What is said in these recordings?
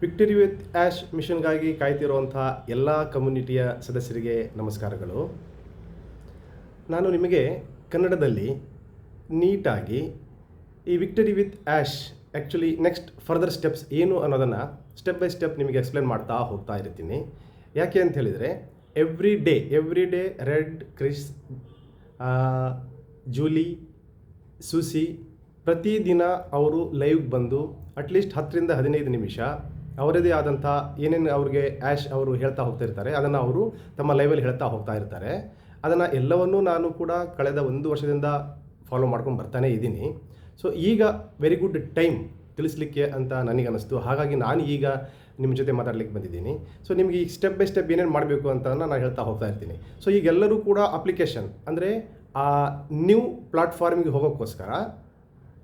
Victory with ash ಮಿಷನ್ಗಾಗಿ ಕಾಯ್ತಿರುವಂಥ ಎಲ್ಲ ಕಮ್ಯುನಿಟಿಯ ಸದಸ್ಯರಿಗೆ ನಮಸ್ಕಾರಗಳು. ನಾನು ನಿಮಗೆ ಕನ್ನಡದಲ್ಲಿ ನೀಟಾಗಿ ಈ victory with ash actually next further steps ಏನು ಅನ್ನೋದನ್ನು ಸ್ಟೆಪ್ ಬೈ ಸ್ಟೆಪ್ ನಿಮಗೆ ಎಕ್ಸ್ಪ್ಲೇನ್ ಮಾಡ್ತಾ ಹೋಗ್ತಾ ಇರ್ತೀನಿ. ಯಾಕೆ ಅಂತ ಹೇಳಿದರೆ every day Red, Chris, Julie, Susie ಪ್ರತಿದಿನ ಅವರು ಲೈವ್ಗೆ ಬಂದು ಅಟ್ಲೀಸ್ಟ್ 10ರಿಂದ 15 ನಿಮಿಷ ಅವರದೇ ಆದಂಥ ಏನೇನು ಅವ್ರಿಗೆ ಆ್ಯಶ್ ಅವರು ಹೇಳ್ತಾ ಹೋಗ್ತಾ ಇರ್ತಾರೆ ಅದನ್ನು ಅವರು ತಮ್ಮ ಲೈವಲ್ಲಿ ಹೇಳ್ತಾ ಹೋಗ್ತಾ ಇರ್ತಾರೆ. ಅದನ್ನು ಎಲ್ಲವನ್ನೂ ನಾನು ಕೂಡ ಕಳೆದ 1 ವರ್ಷದಿಂದ ಫಾಲೋ ಮಾಡ್ಕೊಂಡು ಬರ್ತಾನೆ ಇದ್ದೀನಿ. ಸೊ ಈಗ ವೆರಿ ಗುಡ್ ಟೈಮ್ ತಿಳಿಸ್ಲಿಕ್ಕೆ ಅಂತ ನನಗನ್ನಿಸ್ತು. ಹಾಗಾಗಿ ನಾನು ಈಗ ನಿಮ್ಮ ಜೊತೆ ಮಾತಾಡ್ಲಿಕ್ಕೆ ಬಂದಿದ್ದೀನಿ. ಸೊ ನಿಮಗೆ ಈ ಸ್ಟೆಪ್ ಬೈ ಸ್ಟೆಪ್ ಏನೇನು ಮಾಡಬೇಕು ಅಂತ ನಾನು ಹೇಳ್ತಾ ಹೋಗ್ತಾ ಇರ್ತೀನಿ. ಸೊ ಈಗೆಲ್ಲರೂ ಕೂಡ ಅಪ್ಲಿಕೇಶನ್ ಅಂದರೆ ಆ ನ್ಯೂ ಪ್ಲಾಟ್ಫಾರ್ಮಿಗೆ ಹೋಗೋಕ್ಕೋಸ್ಕರ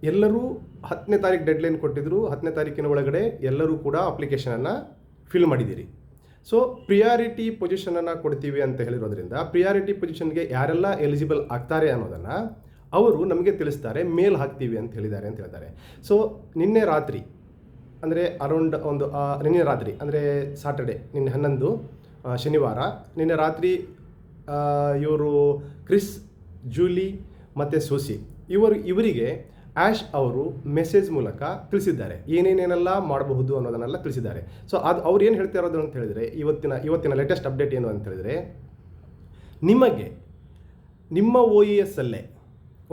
ಎಲ್ಲರೂ 10ನೇ ತಾರೀಕು ಡೆಡ್ಲೈನ್ ಕೊಟ್ಟಿದ್ದರು. 10ನೇ ತಾರೀಕಿನ ಒಳಗಡೆ ಎಲ್ಲರೂ ಕೂಡ ಅಪ್ಲಿಕೇಶನನ್ನು ಫಿಲ್ ಮಾಡಿದ್ದೀರಿ. ಸೊ ಪ್ರಿಯಾರಿಟಿ ಪೊಸಿಷನನ್ನು ಕೊಡ್ತೀವಿ ಅಂತ ಹೇಳಿರೋದ್ರಿಂದ ಪ್ರಿಯಾರಿಟಿ ಪೊಸಿಷನ್ಗೆ ಯಾರೆಲ್ಲ ಎಲಿಜಿಬಲ್ ಆಗ್ತಾರೆ ಅನ್ನೋದನ್ನು ಅವರು ನಮಗೆ ತಿಳಿಸ್ತಾರೆ, ಮೇಲ್ ಹಾಕ್ತೀವಿ ಅಂತ ಹೇಳಿದ್ದಾರೆ ಅಂತ ಹೇಳ್ತಾರೆ. ಸೊ ನಿನ್ನೆ ರಾತ್ರಿ ಅಂದರೆ ನಿನ್ನೆ ರಾತ್ರಿ ಅಂದರೆ ಸಾಟರ್ಡೆ, ನಿನ್ನೆ 11 ಶನಿವಾರ, ನಿನ್ನೆ ರಾತ್ರಿ ಇವರು ಕ್ರಿಸ್, ಜೂಲಿ ಮತ್ತು ಸೂಸಿ ಇವರಿಗೆ ಆ್ಯಶ್ ಅವರು ಮೆಸೇಜ್ ಮೂಲಕ ತಿಳಿಸಿದ್ದಾರೆ ಏನೇನೇನೆಲ್ಲ ಮಾಡಬಹುದು ಅನ್ನೋದನ್ನೆಲ್ಲ ತಿಳಿಸಿದ್ದಾರೆ. ಸೊ ಅದು ಅವ್ರು ಏನು ಹೇಳ್ತಾ ಇರೋದು ಅಂತ ಹೇಳಿದರೆ ಇವತ್ತಿನ ಲೇಟೆಸ್ಟ್ ಅಪ್ಡೇಟ್ ಏನು ಅಂತ ಹೇಳಿದರೆ, ನಿಮಗೆ ನಿಮ್ಮ OES ಅಲ್ಲೇ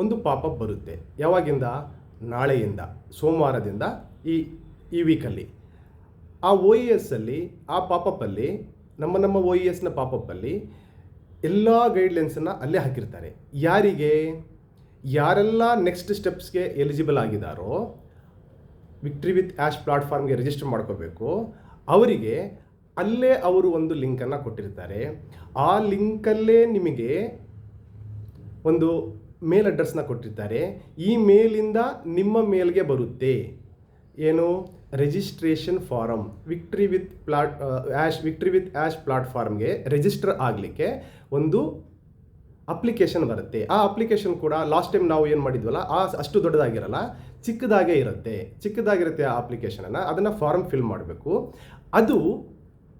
ಒಂದು ಪಾಪಪ್ ಬರುತ್ತೆ. ಯಾವಾಗಿಂದ? ನಾಳೆಯಿಂದ, ಸೋಮವಾರದಿಂದ ಈ ವೀಕಲ್ಲಿ ಆ OES ಅಲ್ಲಿ ಆ ಪಾಪಪ್ಪಲ್ಲಿ ನಮ್ಮ OESನ ಪಾಪಪ್ಪಲ್ಲಿ ಎಲ್ಲ ಗೈಡ್ಲೈನ್ಸನ್ನು ಅಲ್ಲೇ ಹಾಕಿರ್ತಾರೆ. ಯಾರೆಲ್ಲ ನೆಕ್ಸ್ಟ್ ಸ್ಟೆಪ್ಸ್ಗೆ ಎಲಿಜಿಬಲ್ ಆಗಿದ್ದಾರೋ, ವಿಕ್ಟರಿ ವಿತ್ ಆ್ಯಶ್ ಪ್ಲಾಟ್ಫಾರ್ಮ್ಗೆ ರಿಜಿಸ್ಟರ್ ಮಾಡ್ಕೋಬೇಕು, ಅವರಿಗೆ ಅಲ್ಲೇ ಅವರು ಒಂದು ಲಿಂಕನ್ನು ಕೊಟ್ಟಿರ್ತಾರೆ. ಆ ಲಿಂಕಲ್ಲೇ ನಿಮಗೆ ಒಂದು ಮೇಲ್ ಅಡ್ರೆಸ್ನ ಕೊಟ್ಟಿರ್ತಾರೆ. ಈ ಮೇಲಿಂದ ನಿಮ್ಮ ಮೇಲ್ಗೆ ಬರುತ್ತೆ ಏನು? Registration form. Victory with ash ಪ್ಲಾಟ್ಫಾರ್ಮ್ಗೆ ರಿಜಿಸ್ಟರ್ ಆಗಲಿಕ್ಕೆ ಒಂದು ಅಪ್ಲಿಕೇಶನ್ ಬರುತ್ತೆ. ಆ ಅಪ್ಲಿಕೇಶನ್ ಕೂಡ ಲಾಸ್ಟ್ ಟೈಮ್ ನಾವು ಏನು ಮಾಡಿದ್ವಲ್ಲ ಅಷ್ಟು ದೊಡ್ಡದಾಗಿರಲ್ಲ, ಚಿಕ್ಕದಾಗಿರುತ್ತೆ ಆ ಅಪ್ಲಿಕೇಶನನ್ನು. ಅದನ್ನು ಫಾರಮ್ ಫಿಲ್ ಮಾಡಬೇಕು. ಅದು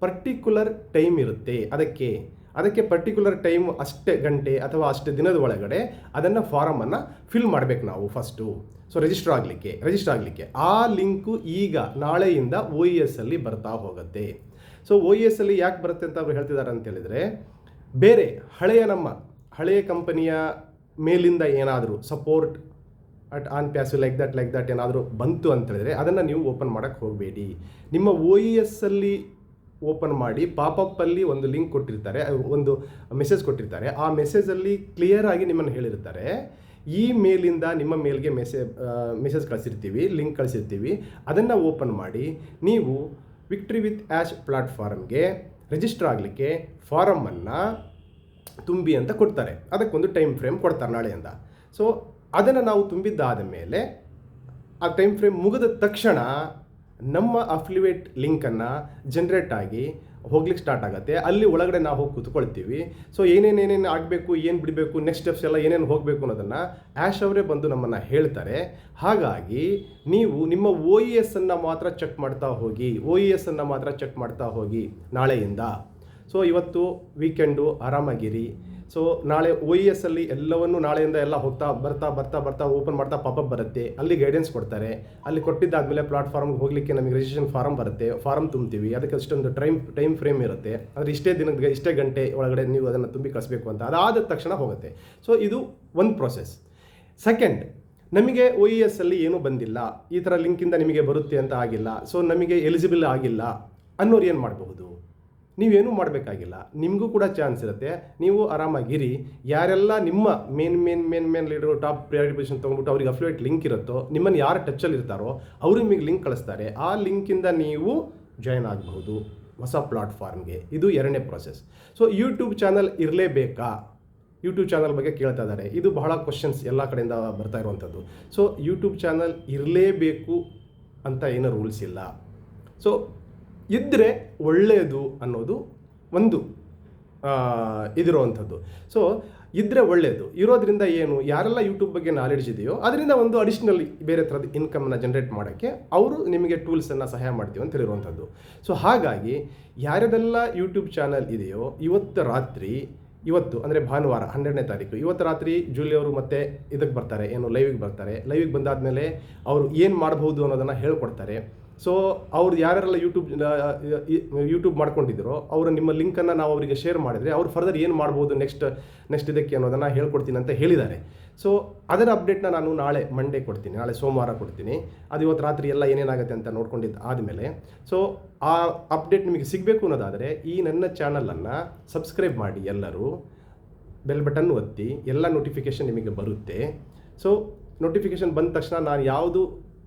ಪರ್ಟಿಕ್ಯುಲರ್ ಟೈಮ್ ಇರುತ್ತೆ. ಅದಕ್ಕೆ ಪರ್ಟಿಕ್ಯುಲರ್ ಟೈಮ್ ಅಷ್ಟೇ ಗಂಟೆ ಅಥವಾ ಅಷ್ಟು ದಿನದ ಒಳಗಡೆ ಅದನ್ನು ಫಾರಮನ್ನು ಫಿಲ್ ಮಾಡಬೇಕು ನಾವು ಫಸ್ಟು. ಸೊ ರಿಜಿಸ್ಟರ್ ಆಗಲಿಕ್ಕೆ ಆ ಲಿಂಕು ಈಗ ನಾಳೆಯಿಂದ OES ಅಲ್ಲಿ ಬರ್ತಾ ಹೋಗುತ್ತೆ. ಸೊ OES ಅಲ್ಲಿ ಯಾಕೆ ಬರುತ್ತೆ ಅಂತ ಅವರು ಹೇಳ್ತಿದ್ದಾರೆ ಅಂತ ಹೇಳಿದರೆ, ಬೇರೆ ಹಳೆಯ ಕಂಪನಿಯ ಮೇಲಿಂದ ಏನಾದರೂ support on passive like that ಏನಾದರೂ ಬಂತು ಅಂತ ಹೇಳಿದರೆ ಅದನ್ನು ನೀವು ಓಪನ್ ಮಾಡೋಕ್ಕೆ ಹೋಗಬೇಡಿ. ನಿಮ್ಮ OES ಅಲ್ಲಿ ಓಪನ್ ಮಾಡಿ ಪಾಪಪ್ಪಲ್ಲಿ ಒಂದು ಲಿಂಕ್ ಕೊಟ್ಟಿರ್ತಾರೆ, ಒಂದು ಮೆಸೇಜ್ ಕೊಟ್ಟಿರ್ತಾರೆ. ಆ ಮೆಸೇಜಲ್ಲಿ ಕ್ಲಿಯರ್ ಆಗಿ ನಿಮ್ಮನ್ನು ಹೇಳಿರ್ತಾರೆ, ಈ ಮೇಲಿಂದ ನಿಮ್ಮ ಮೇಲ್ಗೆ ಮೆಸೇಜ್ ಕಳಿಸಿರ್ತೀವಿ, ಲಿಂಕ್ ಕಳಿಸಿರ್ತೀವಿ, ಅದನ್ನು ಓಪನ್ ಮಾಡಿ ನೀವು ವಿಕ್ಟರಿ ವಿತ್ ಆ್ಯಶ್ ಪ್ಲಾಟ್ಫಾರ್ಮ್ಗೆ ರಿಜಿಸ್ಟರ್ ಆಗಲಿಕ್ಕೆ ಫಾರಮನ್ನು ತುಂಬಿ ಅಂತ ಕೊಡ್ತಾರೆ. ಅದಕ್ಕೊಂದು ಟೈಮ್ ಫ್ರೇಮ್ ಕೊಡ್ತಾರೆ ನಾಳೆಯಿಂದ. ಸೊ ಅದನ್ನು ನಾವು ತುಂಬಿದ್ದಾದ ಮೇಲೆ ಆ ಟೈಮ್ ಫ್ರೇಮ್ ಮುಗಿದ ತಕ್ಷಣ ನಮ್ಮ ಅಫಿಲಿಯೇಟ್ ಲಿಂಕನ್ನು ಜನ್ರೇಟ್ ಆಗಿ ಹೋಗ್ಲಿಕ್ಕೆ ಸ್ಟಾರ್ಟ್ ಆಗುತ್ತೆ. ಅಲ್ಲಿ ಒಳಗಡೆ ನಾವು ಹೋಗಿ ಕೂತ್ಕೊಳ್ತೀವಿ. ಸೊ ಏನೇನು ಆಗಬೇಕು, ಏನು ಬಿಡಬೇಕು, ನೆಕ್ಸ್ಟ್ ಸ್ಟೆಪ್ಸ್ ಎಲ್ಲ ಏನೇನು ಹೋಗಬೇಕು ಅನ್ನೋದನ್ನು ಆ್ಯಶ್ ಅವರೇ ಬಂದು ನಮ್ಮನ್ನು ಹೇಳ್ತಾರೆ. ಹಾಗಾಗಿ ನೀವು ನಿಮ್ಮ OESನ್ನು ಮಾತ್ರ ಚೆಕ್ ಮಾಡ್ತಾ ಹೋಗಿ ನಾಳೆಯಿಂದ. ಸೊ ಇವತ್ತು ವೀಕೆಂಡು, ಆರಾಮಾಗಿರಿ. ಸೊ ನಾಳೆ OES ಅಲ್ಲಿ ಎಲ್ಲವನ್ನೂ ನಾಳೆಯಿಂದ ಎಲ್ಲ ಬರ್ತಾ ಓಪನ್ ಮಾಡ್ತಾ ಪಾಪಪ್ ಬರುತ್ತೆ. ಅಲ್ಲಿ ಗೈಡೆನ್ಸ್ ಕೊಡ್ತಾರೆ. ಅಲ್ಲಿ ಕೊಟ್ಟಿದ್ದಾದಮೇಲೆ ಪ್ಲಾಟ್ಫಾರ್ಮ್ಗೆ ಹೋಗಲಿಕ್ಕೆ ನಮಗೆ ರಿಜಿಸ್ಟ್ರೇಷನ್ ಫಾರಮ್ ಬರುತ್ತೆ. ಫಾರಮ್ ತುಂಬ್ತೀವಿ. ಅದಕ್ಕೆ ಅಷ್ಟೊಂದು ಟೈಮ್ ಫ್ರೇಮ್ ಇರುತ್ತೆ. ಅಂದರೆ ಇಷ್ಟೇ ಗಂಟೆ ಒಳಗಡೆ ನೀವು ಅದನ್ನು ತುಂಬಿ ಕಳಿಸ್ಬೇಕು ಅಂತ. ಅದಾದ ತಕ್ಷಣ ಹೋಗುತ್ತೆ. ಸೊ ಇದು ಒಂದು ಪ್ರೋಸೆಸ್. ಸೆಕೆಂಡ್, ನಮಗೆ OES ಅಲ್ಲಿ ಏನೂ ಬಂದಿಲ್ಲ, ಈ ಥರ ಲಿಂಕಿಂದ ನಿಮಗೆ ಬರುತ್ತೆ ಅಂತ ಆಗಿಲ್ಲ, ಸೊ ನಮಗೆ ಎಲಿಜಿಬಲ್ ಆಗಿಲ್ಲ ಅನ್ನೋರು ಏನು ಮಾಡಬಹುದು? ನೀವೇನೂ ಮಾಡಬೇಕಾಗಿಲ್ಲ. ನಿಮಗೂ ಕೂಡ ಚಾನ್ಸ್ ಇರುತ್ತೆ. ನೀವು ಆರಾಮಾಗಿರಿ. ಯಾರೆಲ್ಲ ನಿಮ್ಮ main leader, top priority position ತೊಗೊಂಡ್ಬಿಟ್ಟು ಅವ್ರಿಗೆ ಅಫಿಲಿಯೇಟ್ ಲಿಂಕ್ ಇರುತ್ತೋ, ನಿಮ್ಮನ್ನು ಯಾರು ಟಚ್ಚಲ್ಲಿ ಇರ್ತಾರೋ ಅವರು ನಿಮಗೆ ಲಿಂಕ್ ಕಳಿಸ್ತಾರೆ. ಆ ಲಿಂಕಿಂದ ನೀವು ಜಾಯ್ನ್ ಆಗಬಹುದು ಹೊಸ ಪ್ಲಾಟ್ಫಾರ್ಮ್ಗೆ. ಇದು 2ನೇ ಪ್ರೋಸೆಸ್. ಸೊ ಯೂಟ್ಯೂಬ್ ಚಾನಲ್ ಇರಲೇಬೇಕಾ? ಯೂಟ್ಯೂಬ್ ಚಾನಲ್ ಬಗ್ಗೆ ಕೇಳ್ತಾ ಇದ್ದಾರೆ. ಇದು ಬಹಳ ಕ್ವಶನ್ಸ್ ಎಲ್ಲ ಕಡೆಯಿಂದ ಬರ್ತಾ ಇರುವಂಥದ್ದು. ಸೊ ಯೂಟ್ಯೂಬ್ ಚಾನಲ್ ಇರಲೇಬೇಕು ಅಂತ ಏನೂ ರೂಲ್ಸ್ ಇಲ್ಲ. ಸೊ ಇದ್ದರೆ ಒಳ್ಳೆಯದು ಅನ್ನೋದು ಒಂದು ಇದಿರುವಂಥದ್ದು. ಸೊ ಇದ್ದರೆ ಒಳ್ಳೆಯದು. ಇರೋದ್ರಿಂದ ಏನು, ಯಾರೆಲ್ಲ ಯೂಟ್ಯೂಬ್ ಬಗ್ಗೆ ನಾಲೆಡ್ಜ್ ಇದೆಯೋ ಅದರಿಂದ ಒಂದು ಅಡಿಷ್ನಲ್ ಬೇರೆ ಥರದ ಇನ್ಕಮ್ನ ಜನರೇಟ್ ಮಾಡೋಕ್ಕೆ ಅವರು ನಿಮಗೆ ಟೂಲ್ಸನ್ನು ಸಹಾಯ ಮಾಡ್ತೀವಿ ಅಂತ ಹೇಳಿರುವಂಥದ್ದು. ಸೊ ಹಾಗಾಗಿ ಯಾರ್ಯಾರೆಲ್ಲ ಯೂಟ್ಯೂಬ್ ಚಾನಲ್ ಇದೆಯೋ ಇವತ್ತು ಅಂದರೆ ಭಾನುವಾರ 12ನೇ ತಾರೀಕು, ಇವತ್ತು ರಾತ್ರಿ ಜೂಲಿ ಅವರು ಮತ್ತೆ ಇದಕ್ಕೆ ಬರ್ತಾರೆ, ಏನು ಲೈವಿಗೆ ಬರ್ತಾರೆ. ಲೈವಿಗೆ ಬಂದಾದಮೇಲೆ ಅವರು ಏನು ಮಾಡ್ಬೋದು ಅನ್ನೋದನ್ನು ಹೇಳ್ಕೊಡ್ತಾರೆ. ಸೊ ಅವ್ರು ಯಾರೆಲ್ಲ ಯೂಟ್ಯೂಬ್ ಮಾಡ್ಕೊಂಡಿದ್ದೀರೋ ಅವರು ನಿಮ್ಮ ಲಿಂಕನ್ನು ನಾವು ಅವರಿಗೆ ಶೇರ್ ಮಾಡಿದರೆ ಅವ್ರು ಫರ್ದರ್ ಏನು ಮಾಡ್ಬೋದು ನೆಕ್ಸ್ಟ್ ಇದಕ್ಕೆ ಅನ್ನೋದನ್ನು ಹೇಳ್ಕೊಡ್ತೀನಿ ಅಂತ ಹೇಳಿದ್ದಾರೆ. ಸೊ ಅದರ ಅಪ್ಡೇಟ್ನ ನಾನು ನಾಳೆ ಮಂಡೇ ಕೊಡ್ತೀನಿ, ನಾಳೆ ಸೋಮವಾರ ಕೊಡ್ತೀನಿ. ಅದು ಇವತ್ತು ರಾತ್ರಿ ಎಲ್ಲ ಏನೇನಾಗುತ್ತೆ ಅಂತ ನೋಡ್ಕೊಂಡಿದ್ದು ಆದಮೇಲೆ ಸೊ ಆ ಅಪ್ಡೇಟ್ ನಿಮಗೆ ಸಿಗಬೇಕು ಅನ್ನೋದಾದರೆ ಈ ನನ್ನ ಚಾನಲನ್ನು ಸಬ್ಸ್ಕ್ರೈಬ್ ಮಾಡಿ, ಎಲ್ಲರೂ ಬೆಲ್ ಬಟನ್ ಒತ್ತಿ, ಎಲ್ಲ ನೋಟಿಫಿಕೇಷನ್ ನಿಮಗೆ ಬರುತ್ತೆ. ಸೊ ನೋಟಿಫಿಕೇಷನ್ ಬಂದ ತಕ್ಷಣ ನಾನು ಯಾವುದು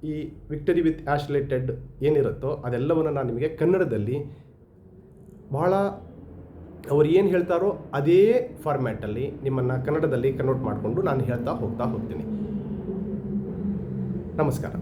ಈ ವಿಕ್ಟರಿ ವಿತ್ ಆ್ಯಶ್ ರಿಲೇಟೆಡ್ ಏನಿರುತ್ತೋ ಅದೆಲ್ಲವನ್ನು ನಾನು ನಿಮಗೆ ಕನ್ನಡದಲ್ಲಿ ಭಾಳ ಅವ್ರು ಏನು ಹೇಳ್ತಾರೋ ಅದೇ ಫಾರ್ಮ್ಯಾಟಲ್ಲಿ ನಿಮ್ಮನ್ನು ಕನ್ನಡದಲ್ಲಿ ಕನ್ವರ್ಟ್ ಮಾಡಿಕೊಂಡು ನಾನು ಹೇಳ್ತಾ ಹೋಗ್ತೀನಿ. ನಮಸ್ಕಾರ.